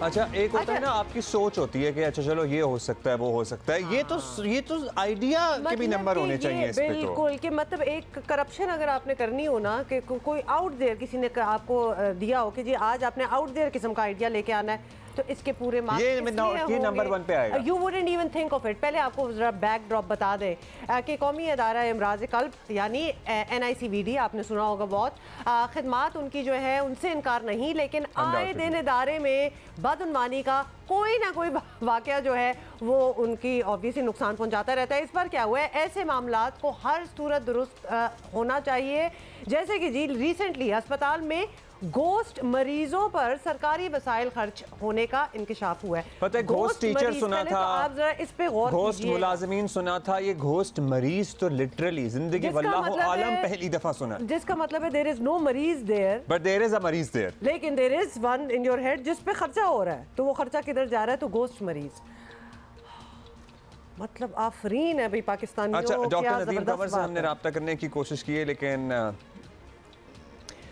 अच्छा, एक होता है ना आपकी सोच होती है कि अच्छा चलो ये हो सकता है, वो हो सकता है। ये तो आइडिया के भी नंबर होने चाहिए इस पे तो। बिल्कुल कि मतलब एक करप्शन अगर आपने करनी हो ना कि कोई आउट देयर किसी ने आपको दिया हो कि जी आज आपने आउट देयर किस्म का आइडिया लेके आना है, तो इसके पूरे मार्क्स ये नंबर 1 पे आएगा। You wouldn't even think of it. पहले आपको जरा बैकड्रॉप बता दें कि कौमी अदारा इमराज कल्ब यानी NICVD आपने सुना होगा बहुत, खिदमात उनकी जो है उनसे इनकार नहीं, लेकिन आए दिन इदारे में बदउनवानी का कोई ना कोई वाकया जो है वो उनकी ऑब्वियसली नुकसान पहुंचाता रहता है। इस पर क्या हुआ है, ऐसे मामलात को हर सूरत दुरुस्त होना चाहिए। जैसे कि जी रिसेंटली अस्पताल में घोस्ट मरीजों पर सरकारी वसाइल खर्च होने का इंकशाफ हुआ है। पता है घोस्ट टीचर सुना था, आप जरा इस पे गौर कीजिए। घोस्ट मुलाजिमीन सुना था, ये घोस्ट मरीज तो लिटरली जिंदगी वल्लाहु आलम पहली दफा सुना। जिसका मतलब है there is no mareez there, but there is a mareez there, लेकिन there is one in your head जिस पे खर्चा हो रहा है। तो वो खर्चा किधर जा रहा है? तो घोस्ट मरीज। मतलब आफरीन है भाई पाकिस्तानियों। अच्छा, डॉक्टर नदीम कंवर से हमने रब्ता करने की कोशिश की है लेकिन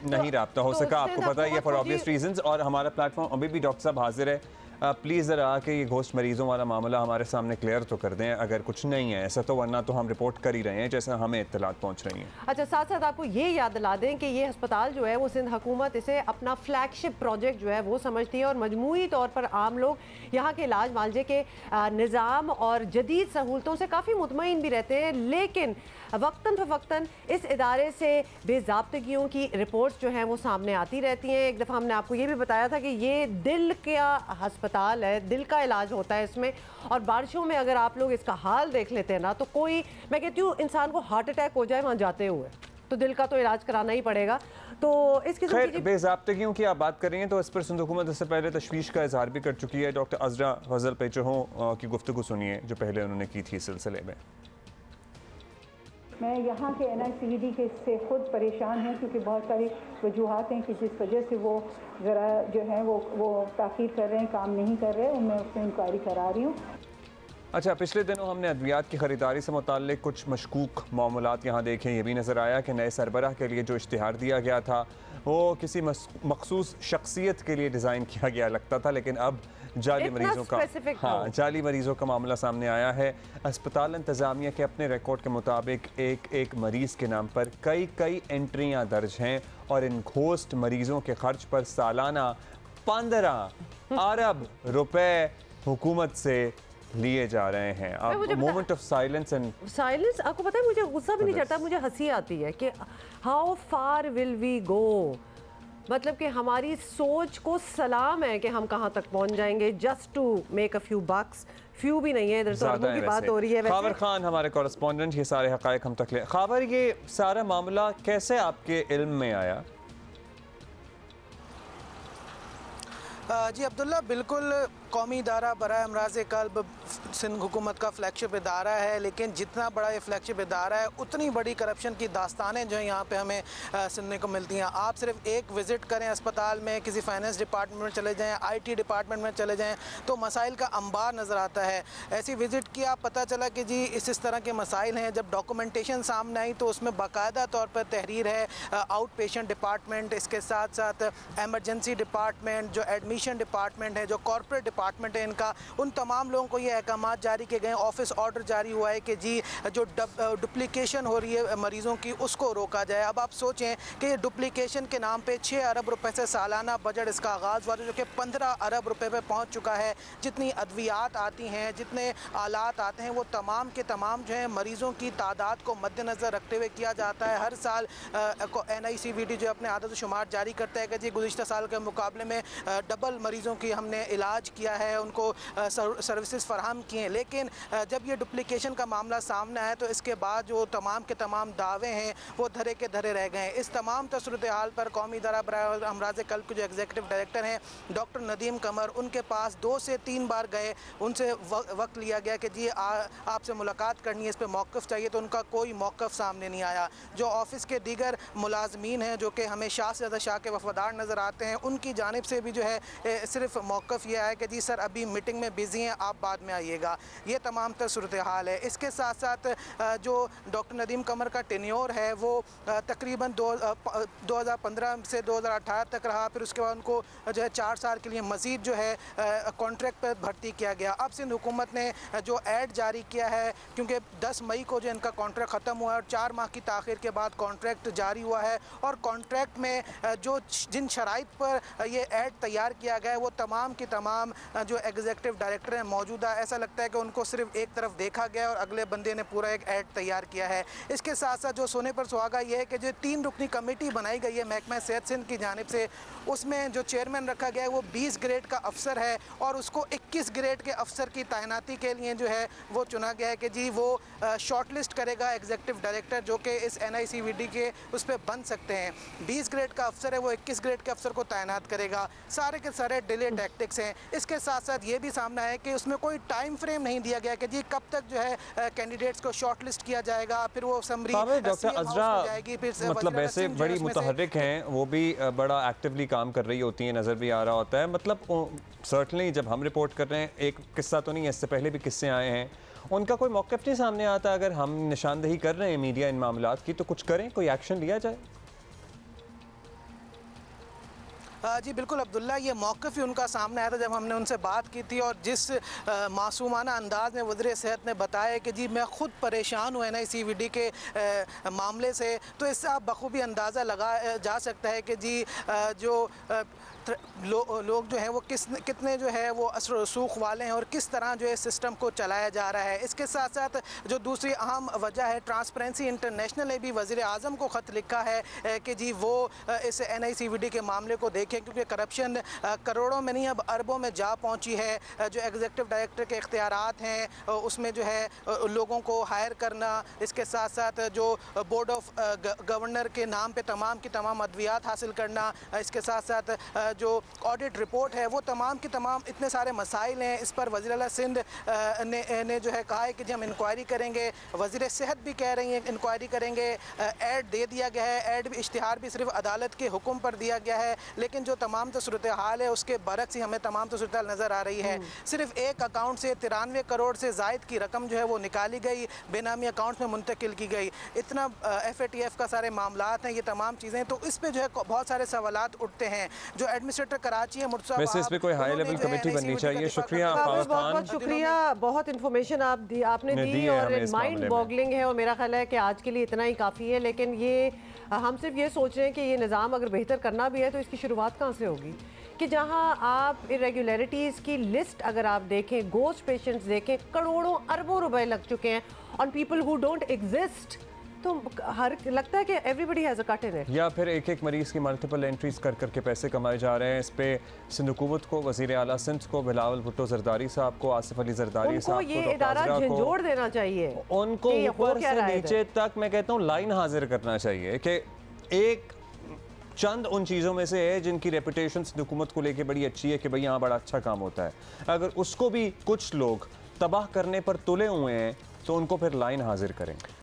नहीं रब्ता हो सका। आपको पता है ये फॉर ऑब्वियस रीजंस। और हमारा प्लेटफॉर्म अभी भी डॉक्टर साहब हाजिर है, प्लीज़ ज़रा आके ये घोस्ट मरीज़ों वाला मामला हमारे सामने क्लियर तो कर दें अगर कुछ नहीं है ऐसा तो, वरना तो हम रिपोर्ट कर ही रहे हैं जैसे हमें इत्तलात पहुंच रही हैं। अच्छा, साथ साथ आपको ये याद दिला दें कि ये अस्पताल जो है वो सिंध हुकूमत इसे अपना फ्लैगशिप प्रोजेक्ट जो है वो समझती है और मजमूई तौर पर आम लोग यहाँ के इलाज मालजे के निज़ाम और जदीद सहूलतों से काफ़ी मुतमईन भी रहते हैं। लेकिन वक्तन फ़वक्तन इस इदारे से बेज़ाब्तगियों की रिपोर्ट्स जो हैं वो सामने आती रहती हैं। एक दफ़ा हमने आपको ये भी बताया था कि ये दिल का अस्पताल है, दिल का इलाज होता है इसमें, और बारिशों में अगर आप लोग इसका हाल देख लेते हैं ना तो कोई, मैं कहती हूँ इंसान को हार्ट अटैक हो जाए वहाँ जाते हुए, तो दिल का तो इलाज कराना ही पड़ेगा। तो इसकी बेज़ाब्तगियों की आप बात कर रही हैं तो इस पर सिंध हुकूमत इससे पहले तशवीश का इजहार भी कर चुकी है। डॉक्टर अज़रा फजल पेचहों की गुफ्तगू सुनिए जो पहले उन्होंने की थी इस सिलसिले में। मैं यहाँ के NICVD के से ख़ुद परेशान हूँ क्योंकि बहुत सारी वजूहात हैं कि जिस वजह से वो ज़रा जो है वो ताख़ीर कर रहे हैं, काम नहीं कर रहे हैं, मैं उस पर इंक्वायरी करा रही हूँ। अच्छा, पिछले दिनों हमने अद्वियात की ख़रीदारी से मुताल्लिक़ कुछ मशकूक मामलात यहाँ देखें। ये भी नज़र आया कि नए सरबराह के लिए जो इश्तिहार दिया गया था वो किसी मखसूस शख्सियत के लिए डिज़ाइन किया गया लगता था, लेकिन अब जाली मरीजों का जाली मरीजों का मामला सामने आया है। अस्पताल इंतज़ामिया के अपने रिकॉर्ड के मुताबिक एक मरीज़ के नाम पर कई एंट्रियाँ दर्ज हैं और इन घोस्ट मरीजों के खर्च पर सालाना 15 अरब रुपए हुकूमत से लिए जा रहे हैं। अब मोमेंट ऑफ साइलेंस आपको पता है मुझे गुस्सा भी नहीं चढ़ता, मुझे हंसी आती है कि how far will we go. मतलब कि हमारी सोच को सलाम है कि हम कहाँ तक पहुँच जाएंगे just to make a few bucks. Few भी नहीं है, इधर तो अरबों की बात हो रही है। खावर खान हमारे कॉरेस्पॉन्डेंट, ये सारे हक़ाइक़ हम तक ले। खावर, ये सारा मामला कैसे आपके इल्म में आया? जी अब्दुल्ला, बिल्कुल कौमी इदारा बराए अमराज क़ल्ब सिंध हुकूमत का फ्लैगशिप इदारा है, लेकिन जितना बड़ा ये फ्लैगशिप इदारा है उतनी बड़ी करप्शन की दास्तानें जो है यहाँ पे हमें सुनने को मिलती हैं। आप सिर्फ एक विज़िट करें अस्पताल में, किसी फाइनेंस डिपार्टमेंट में चले जाएँ, IT डिपार्टमेंट में चले जाएँ तो मसाइल का अंबार नज़र आता है। ऐसी विज़िट किया, पता चला कि जी इस तरह के मसाइल हैं। जब डॉक्यूमेंटेशन सामने आई तो उसमें बाकायदा तौर पर तहरीर है आउट पेशेंट डिपार्टमेंट, इसके साथ साथ एमरजेंसी डिपार्टमेंट, जो एडमिशन डिपार्टमेंट है, जो कॉर्पोरेट डिपार्टमेंट है, इनका उन तमाम लोगों को ये अहकामात जारी किए गए। ऑफिस ऑर्डर जारी हुआ है कि जी जो डुप्लीकेशन हो रही है मरीज़ों की उसको रोका जाए। अब आप सोचें कि ये डुप्लीकेशन के नाम पे 6 अरब रुपए से सालाना बजट इसका आगाज़ हुआ जो कि 15 अरब रुपए पे पहुंच चुका है। जितनी अद्वियात आती हैं, जितने आलात आते हैं, वो तमाम के तमाम जो है मरीज़ों की तादाद को मद्देनज़र रखते हुए किया जाता है। हर साल NICVD जो अपने आदत शुमार जारी करता है कि जी गुज़िश्ता साल के मुकाबले में डबल मरीज़ों की हमने इलाज किया है, उनको सर्विसेज फराहम किए हैं। लेकिन जब ये डुप्लीकेशन का मामला सामने आया तो इसके बाद जो तमाम के तमाम दावे हैं वो धरे के धरे रह गए हैं। इस तमाम सूरत हाल पर कौमी इदारा बराए अमराज क़ल्ब के जो एग्जीक्यूटिव डायरेक्टर हैं डॉक्टर नदीम कंवर, उनके पास 2 से 3 बार गए, उनसे वक्त लिया गया कि जी आपसे मुलाकात करनी है, इस पर मौक़िफ़ चाहिए, तो उनका कोई मौक़िफ़ सामने नहीं आया। जो ऑफिस के दीगर मुलाजमीन हैं जो कि हमें शाह से ज़्यादा शाह के वफादार नज़र आते हैं, उनकी जानिब से भी जो है सिर्फ मौक़िफ़ ये है कि जी सर अभी मीटिंग में बिज़ी हैं, आप बाद में आइएगा। ये तमाम तर सूरत हाल है। इसके साथ साथ जो डॉक्टर नदीम कमर का टेन्योर है वो तकरीबन 2015 से 2018 तक रहा। फिर उसके बाद उनको जो है 4 साल के लिए मज़ीद जो है कॉन्ट्रैक्ट पर भर्ती किया गया। अब सिंध हुकूमत ने जो ऐड जारी किया है, क्योंकि 10 मई को जो इनका कॉन्ट्रैक्ट ख़त्म हुआ है और 4 माह की ताख़ीर के बाद कॉन्ट्रैक्ट जारी हुआ है, और कॉन्ट्रैक्ट में जो जिन शराइत पर ये ऐड तैयार किया गया है वो तमाम की तमाम जो एग्जीक्यूटिव डायरेक्टर हैं मौजूदा, ऐसा लगता है कि उनको सिर्फ एक तरफ देखा गया और अगले बंदे ने पूरा एक ऐड तैयार किया है। इसके साथ साथ जो सोने पर सुहागा ये है कि जो 3 रुकनी कमेटी बनाई गई है महकमा सेहत सिंध की जानिब से, उसमें जो चेयरमैन रखा गया है वो 20 ग्रेड का अफसर है और उसको 21 ग्रेड के अफसर की तैनाती के लिए जो है वो चुना गया है कि जी वो शॉर्टलिस्ट करेगा एग्जीक्यूटिव डायरेक्टर जो कि इस NICVD के उस पर बन सकते हैं। 20 ग्रेड का अफसर है वो 21 ग्रेड के अफसर को तैनात करेगा। सारे के सारे डिले टैक्टिक्स हैं। इसके साथ साथ ये भी सामना है कि उसमें कोई टाइम फ्रेम नहीं दिया गया कि जी कब तक जो है कैंडिडेट्स को शॉर्टलिस्ट किया जाएगा, फिर वो समरी डॉक्टर अज़रा मतलब वैसे बड़ी मुतहर्रिक हैं, वो भी बड़ा एक्टिवली काम कर रही होती हैं, नज़र भी आ रहा होता है। मतलब सर्टनली जब हम रिपोर्ट कर रहे हैं, एक किस्सा तो नहीं है, इससे पहले भी किस्से आए हैं, उनका कोई मौक़िफ़ नहीं सामने आता। अगर हम निशानदेही कर रहे हैं मीडिया इन मामलात की तो कुछ करें, कोई एक्शन लिया जाए। जी बिल्कुल अब्दुल्ला, ये मौक़िफ़ ही उनका सामने आया था जब हमने उनसे बात की थी, और जिस मासूमाना अंदाज में वज़ीर सेहत ने बताया कि जी मैं ख़ुद परेशान हूँ NICVD के मामले से, तो इससे आप बखूबी अंदाज़ा लगा जा सकता है कि जी जो लोग जो हैं वो कितने जो है वो असर रसूख वाले हैं और किस तरह जो है सिस्टम को चलाया जा रहा है। इसके साथ साथ जो दूसरी अहम वजह है, ट्रांसपेरेंसी इंटरनेशनल ने भी वज़ीर आज़म को ख़त लिखा है कि जी वो इस NICVD के मामले को देखें, क्योंकि करप्शन करोड़ों में नहीं अब अरबों में जा पहुंची है। जो एग्जीक्यूटिव डायरेक्टर के इख्तियारात हैं उसमें जो है लोगों को हायर करना, इसके साथ साथ जो बोर्ड ऑफ गवर्नर के नाम पे तमाम की तमाम अद्वियात हासिल करना, इसके साथ साथ जो ऑडिट रिपोर्ट है वो तमाम की तमाम इतने सारे मसाइल हैं। इस पर वज़ीर आला सिंध ने जो है कहा है कि जी हम इंक्वायरी करेंगे। वज़ीर सेहत भी कह रही हैं इंक्वायरी करेंगे। ऐड दे दिया गया है, ऐड इश्तिहार भी सिर्फ अदालत के हुक्म पर दिया गया है, लेकिन जो तमाम तो सूरत हाल है उसके बरक्स ही हमें तमाम तो सूरत हाल नज़र आ रही है। सिर्फ एक अकाउंट से 93 करोड़ से ज़ायद की रकम जो है वो निकाली गई, बेनामी अकाउंट्स में मुंतकिल की गई। इतना FATF का सारे मामलात हैं, ये तमाम चीज़ें, तो इस पर जो है बहुत सारे सवालात उठते हैं। जो एडमिनिस्ट्रेटर कराची है मुर्तज़ा, वैसे इस पे कोई हाई लेवल कमेटी बननी चाहिए। शुक्रिया, बहुत शुक्रिया, बहुत इन्फॉर्मेशन आपने दी और माइंड बॉगलिंग है, और मेरा ख्याल है कि आज के लिए इतना ही काफ़ी है। लेकिन ये हम सिर्फ ये सोच रहे हैं कि ये निज़ाम अगर बेहतर करना भी है तो इसकी शुरुआत कहाँ से होगी, कि जहां आप इरेगुलरिटीज़ की लिस्ट अगर आप देखें, गोस्ट पेशेंट्स देखें, करोड़ों अरबों रुपए लग चुके हैं on people who don't exist, तो हर लगता है कि everybody has a cut in it. या फिर एक मरीज़ की मल्टीपल एंट्रीज कर करके पैसे कमाए जा रहे हैं। इस पे सिंध हुकूमत को, वज़ीर आला सिंध को, बिलावल भुट्टो जरदारी साहब को, आसिफ अली जरदारी साहब को, ये इदारा झंझोड़ देना चाहिए, उनको ऊपर से नीचे तक मैं कहता हूँ लाइन हाजिर करना चाहिए कि एक चंद उन चीज़ों में से है जिनकी रेपुटेशन सिंध हुकूमत को लेके बड़ी अच्छी है कि भाई यहाँ बड़ा अच्छा काम होता है। अगर उसको भी कुछ लोग तबाह करने पर तुले हुए हैं तो उनको फिर लाइन हाजिर करें।